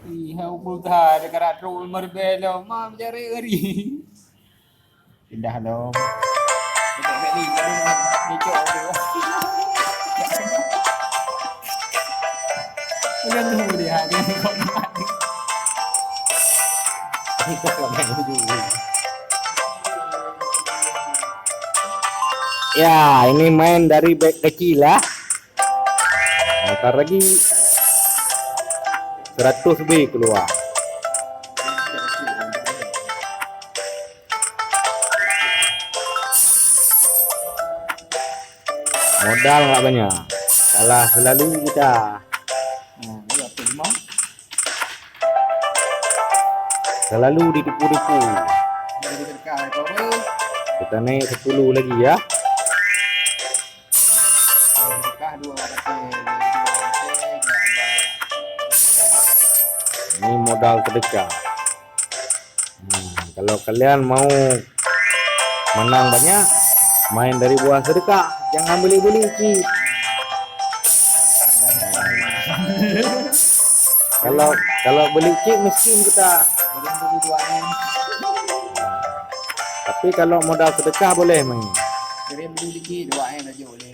Iya, pulta dekat rul merbelo mam jare eri. Pindah dong. Bebek ni ni cok tu. Udah tu dia hari ni kau nak. Kita main dulu. Ya, ini main dari back kecil lah. Ntar lagi 100 B keluar. Modal nggak banyak, kalah selalu kita. Nah, ya terima. Selalu ditipu-tipu. Jadi dekat kau tu. Kita naik 10 lagi ya. Dekat dua kata. Ini modal sedekah. Kalau kalian mau menang banyak, main dari buah sedekah, jangan beli-beli chip. Kalau beli chip miskin kita. Jadi beli dua ni. Tapi kalau modal sedekah boleh main. Jadi beli lagi dua ni aja boleh.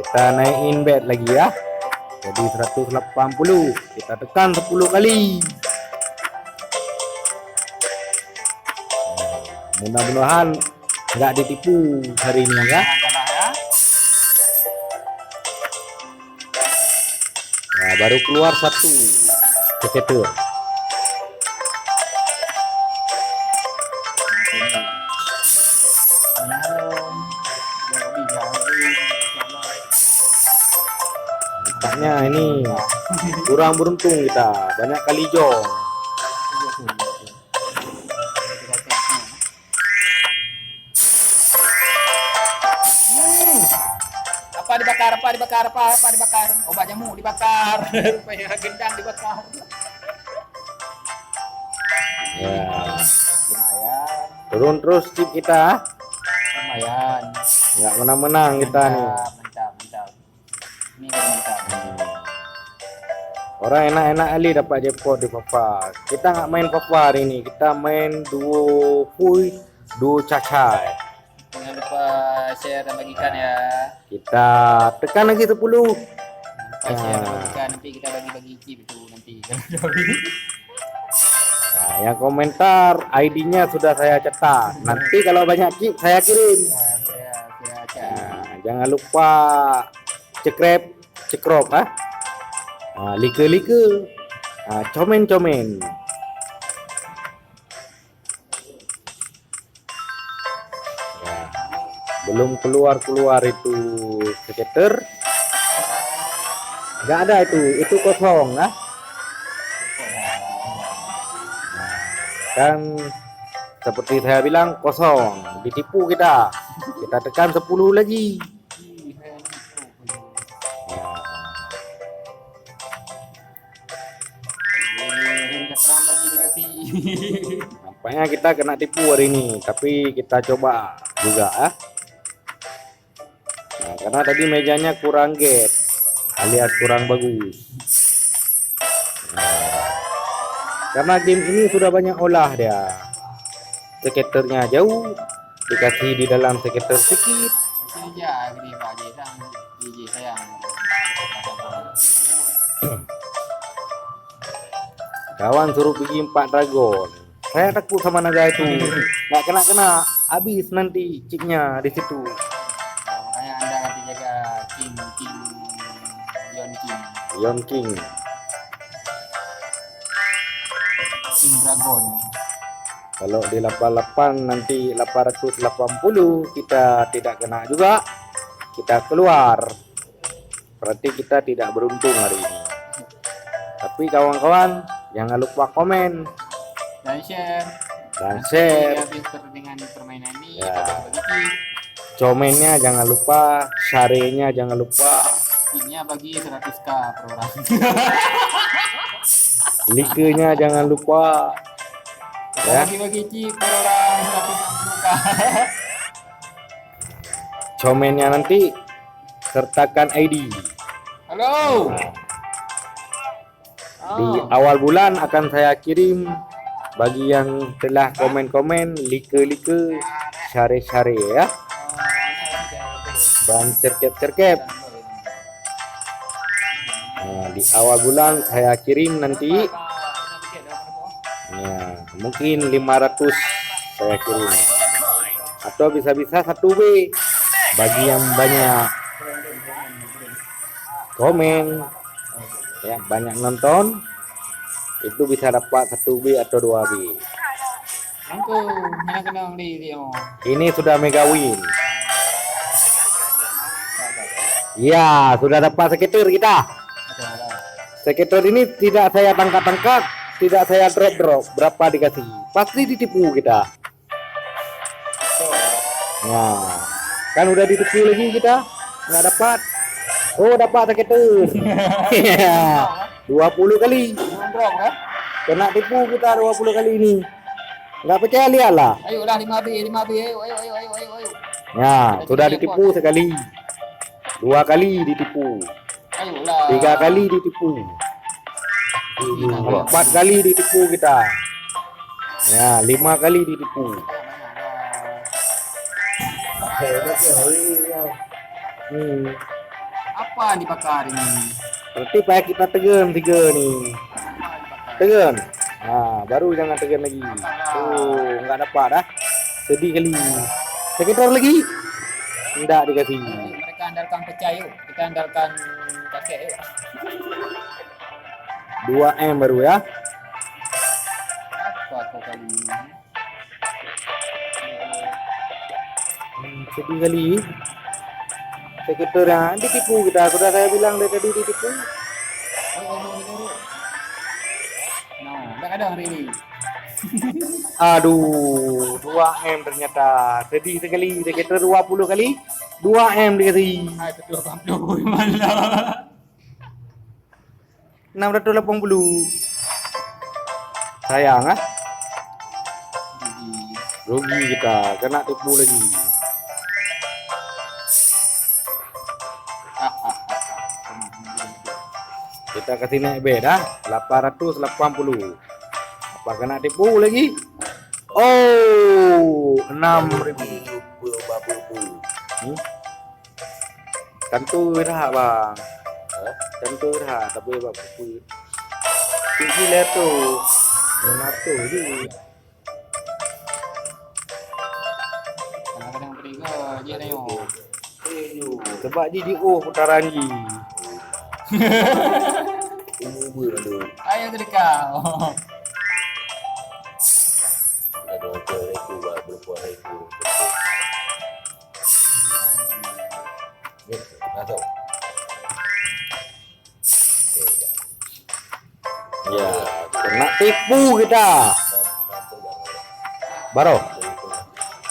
Kita naikin bet lagi ya. Jadi 180. Kita tekan 10 kali. Mudah-mudahan nggak ditipu hari ini ya. Nah, baru keluar satu seketur. Nampaknya ini kurang beruntung kita, banyak kali jong. Apa dibakar? Obat nyamuk dibakar. Rupanya gendang dibakar. Ya, Lumayan, turun terus chip kita, lumayan. nggak menang-menang kita nih. Mantap. Ini mantap. Orang enak-enak kali dapat jackpot di Papa. Kita nggak main Papa hari ini, kita main duo Fui, duo Cacai. Jangan lupa share dan bagikan ya. Kita tekan lagi 10. Lupa share dan bagikan, nanti kita bagi-bagi chip itu nanti. Nah, yang komentar ID-nya sudah saya cetak. Nanti kalau banyak chip saya kirim. Nah, jangan lupa cekrop, like, komen. Ya, belum keluar itu skater. Nggak ada itu kosong lah. Kan seperti saya bilang kosong, ditipu kita tekan 10 lagi. Nampaknya kita kena tipu hari ini, tapi kita coba juga nah, karena tadi mejanya kurang get alias kurang bagus. Karena game ini sudah banyak olah dia. Skaternya jauh, dikasih di dalam skater sedikit. Kawan suruh pergi 4 dragon. Saya takut sama naga itu. Nggak kena, habis nanti chipnya di situ. Makanya Anda nanti jaga Lion King. King Dragon. Kalau di 88 nanti 880 kita tidak kena juga, kita keluar. Berarti kita tidak beruntung hari ini. Tapi kawan-kawan jangan lupa komen Dan share. Habis dengan permainan ini ya. Bagi Comennya jangan lupa, share-nya jangan lupa. Pinnya bagi 100k per orang. Like-nya jangan lupa. Ya. Bagi chip per orang 160k. Comennya nanti sertakan ID. Halo. Di awal bulan akan saya kirim bagi yang telah komen-komen, like-like, share-share ya, dan cerkep-cerkep. Nah, di awal bulan saya kirim nanti. Ya, mungkin 500 saya kirim. Atau bisa-bisa 1B bagi yang banyak komen, ya, banyak nonton, itu bisa dapat 1B atau 2B. Angku, mana kenang di oh. Ini sudah mega win. Ya, sudah dapat sekitar kita. Sekitar ini tidak saya tangkap-tangkap, tidak saya drop. Berapa dikasih? Pasti ditipu kita. Nah, kan udah ditipu lagi kita, nggak dapat. Oh, dapat sekitar. 20 kali. Nongkrong kan? Kena tipu kita 20 kali ini. Nggak percaya, lihatlah. Ayolah 5B, ayo. Ya, sudah ditipu sekali. 2 kali ditipu. Ayolah. 3 kali ditipu. 4 kali ditipu kita. Ya, 5 kali ditipu. Apa dibakar ini? Berarti pakai kita tegan 3 nih. Tegan. Nah, baru jangan tegan lagi. Tuh, nggak dapat dah. Sedih kali. Sekitar lagi. Tidak dikasih. Mereka andalkan pecah yuk. Kita andalkan kakek yuk. 2M baru ya. Apa kau kali ini? Sedih kali. Sekitar ya, ditipu kita. Sudah saya bilang dari tadi ditipu. No, nggak ada hari ini. Aduh, 2M ternyata. Sedih sekali. Sekitar 20 kali 2M dikasih. Hai, betul 80 malah. 680. Sayang ah. Rugi kita, kena tipu lagi. Kita kasih naik B dah, 880. Apa kena tipu lagi? Oh, 6.000. Tentu dah bang. Tentu dah, tapi bapak pun. Tinggi lah tu. Mana tu je. Kadang-kadang beriga je tengok. Sebab je putaran je. Ayo tu dekat. Ya, kena tipu kita. Baru.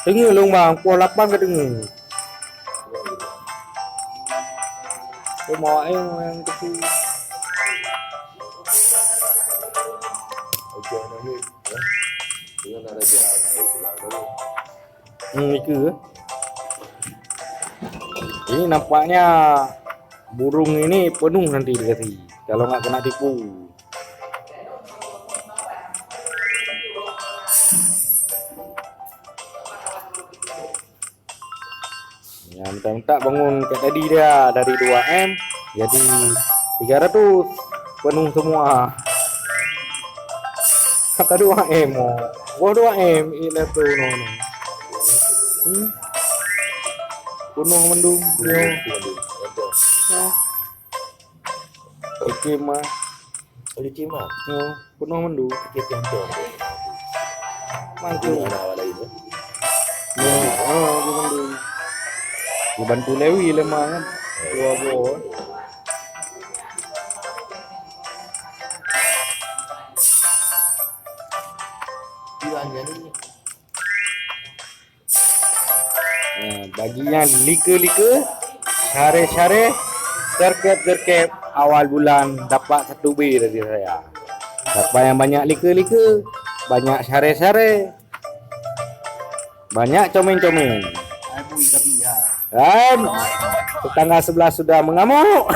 Tengah long bang, pukul 8 ke tengah. Mau yang tipu. Itu. Ini nampaknya burung ini penuh nanti dikasih kalau nggak kena tipu. Ya, minta bangun kayak tadi dia dari 2M jadi 300 penuh semua. Kata 2M oh 2M ini tuh no. Penuh mendung yo. Ikima. Ikima. Yo, penuh mendung. Ikima. Mantu. Awal ini. Yo, di mendung. Dibantu Lewi lemah kan. Dua buah. Nah, baginya like-like, share-share, terkep awal bulan dapat 1B dari saya. Siapa yang banyak like-like, banyak share-share, banyak comeng-comeng. Dan tetangga sebelah sudah mengamuk.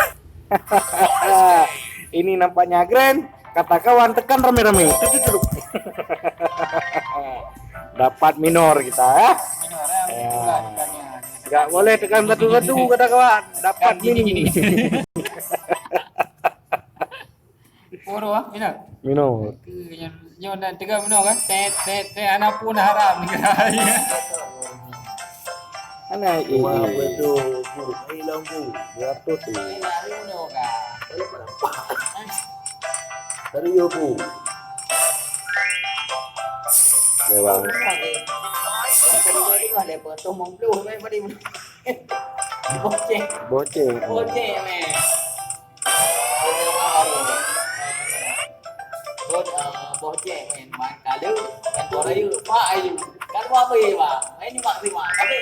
Ini nampaknya keren. Kata kawan tekan rame-rame. Tuduk. Dapat minor kita ya. Minor ya, itulah tekannya. Enggak boleh tekan satu-satu kata kawan. Dapat mini. Puro ah, minor. Minor. Nyon dan tekan minor kan. Te anak pun haram ni kaya. Ana Wah, betul. Bu, hilang bu. berapa tuh? Lari minor kan. Dari yo bu. Lewang. Boceng. Boceng main kali main bola yuk pak ayu kan gua apa ya pak main cuma terima tapi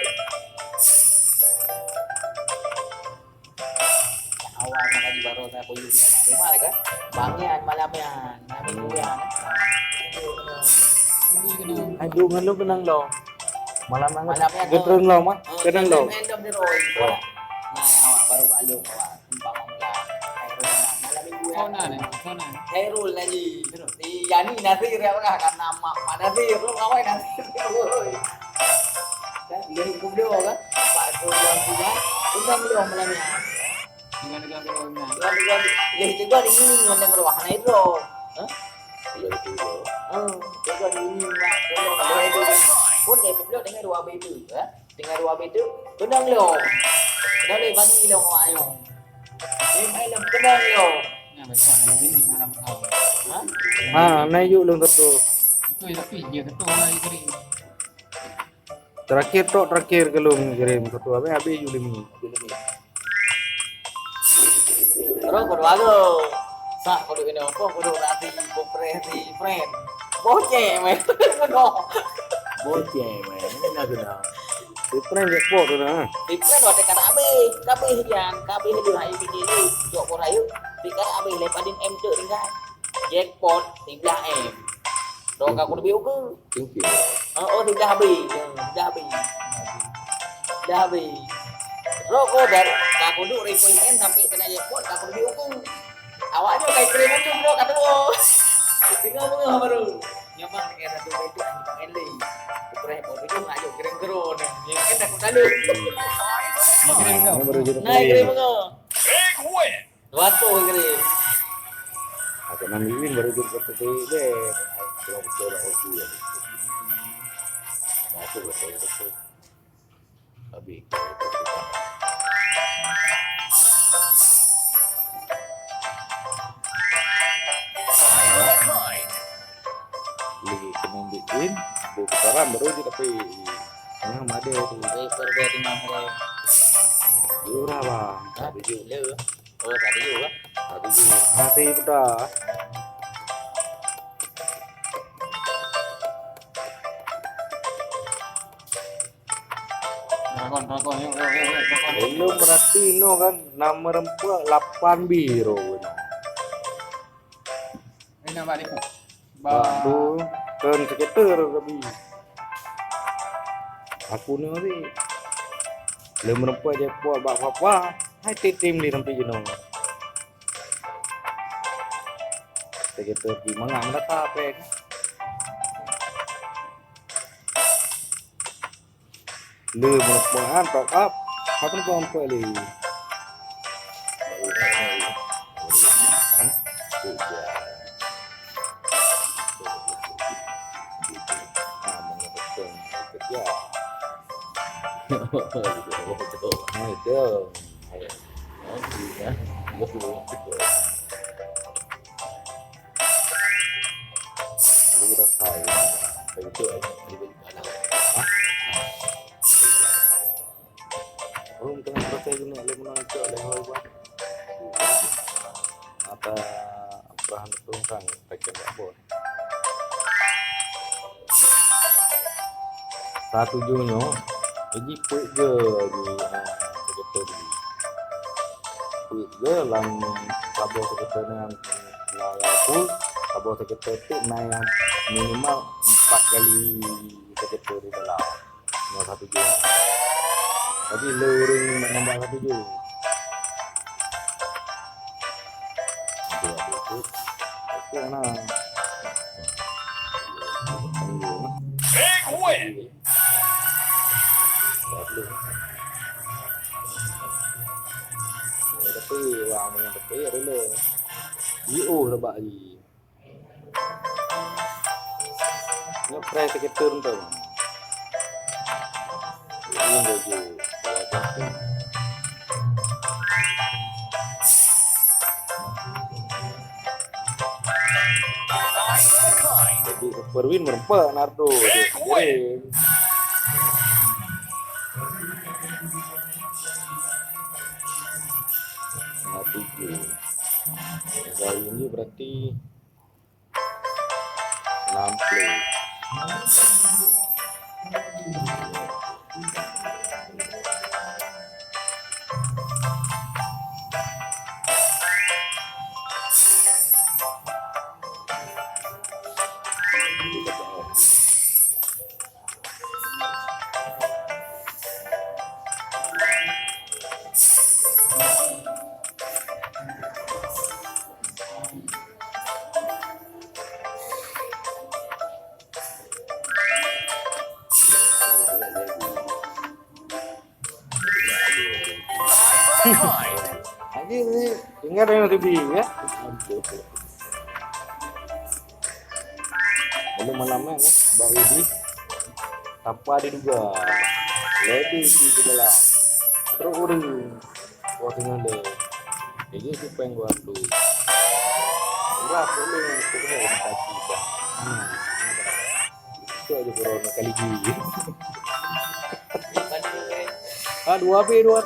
awal makanya baru saya puyuh gimana kan bangnya malamnya mingguan Aduh ngelu kenang lo. Malam Malamnya tuh. getreng lo mah. Kenang lo. Endom di Roy. Nah, awak baru alu awak tumpah mangga. Malam minggu ya. Sona. Herul lagi. Si Yani Nasir ya kan karena nama Pak Nasir. Lu ngawain Nasir. Kan dia hukum dia kan. Pak Tuan punya. Undang dia malamnya. Dengan Roynya. Dengan ya itu gua di ini ngomong berwahana itu. Hah? Iya itu yo. Juga di ini Pak. Kalau itu pun dia publik dengan dua itu, ya. Dengan dua itu, kenang lo. Kenang le bagi lo kau ayo. Ini mai lo kenang lo. Nah, besok nanti ini malam kau. Hah? Nah yuk lu tuh. Itu tapi dia ketua lagi kering. Terakhir kelung kirim ketua habis Yulimi. Terus kedua tu. Sak kudu ini apa? Kudu nanti koperasi friend. Boceh, men. Boceng, men. Ini nak kena. Tipren je po tu nah. Friend waktu kata kabeh yang kabeh lu hai bini ni. Jok por ayu. Tikar abeh lepadin M tu tinggal. Jackpot 13M. Dong kau kudu biu ke? Tinggi. Oh, dah habis. Rokok dari aku dulu repoin sampai kena jackpot aku lebih hukum. Awaknya kayak keren itu bro kata lo. Tinggal lu baru. Nyamang kayak satu itu anjing ele. Repot itu ayo keren keren. Ya kan aku lalu. Ini baru jadi. Nah, keren bang. Waktu keren. Aku namiin baru jadi seperti deh. Kalau betul lah aku ya. Masuk betul. Habis. Lagi kena bikin di putaran baru je tapi yang ada tu. Berbeda dengan mereka. Jurah bang. Tadi juga. Oh, tadi juga. Hati dah. Drakon, yuk. Belum berarti no kan nomor 8 biru. Ini nama dia. Baru kan sekitar tapi aku ni ni belum rempuh je puak bak apa hai tim ni sampai jenuh sekitar di mana mata apa lu merempuhan top up apa ni kau rempuh ni Nah itu lu rasain itu belum tengah proses ini oleh menonton oleh buat apa perahan tungkang tekan apa satu junyo jadi puik je di sekitar di puik je lang kabel sekitar dengan layakul kabel sekitar itu yang minimal 4 kali sekitar di dalam nomor satu junyo jadi luring menambah satu junyo itu yang sana. Big win. Baru. Tapi wah punya tapi dulu. IO lebak lagi. Ngepres sekitar tu. Ini baju. Jadi Superwin merempak Nardo. Big win. Nah, 7. Kali ini berarti 6 play. Anjing ni dengar yang lebih ya. Belum malamnya ya, Mbak Widi. Tanpa diduga. Lebih di dalam. Terus uring. Wah tinggal deh. Jadi siapa yang gua tu? Enggak boleh aku kena kaki dah. Itu aja corona kali ini. Tadi ni Ah 2B 2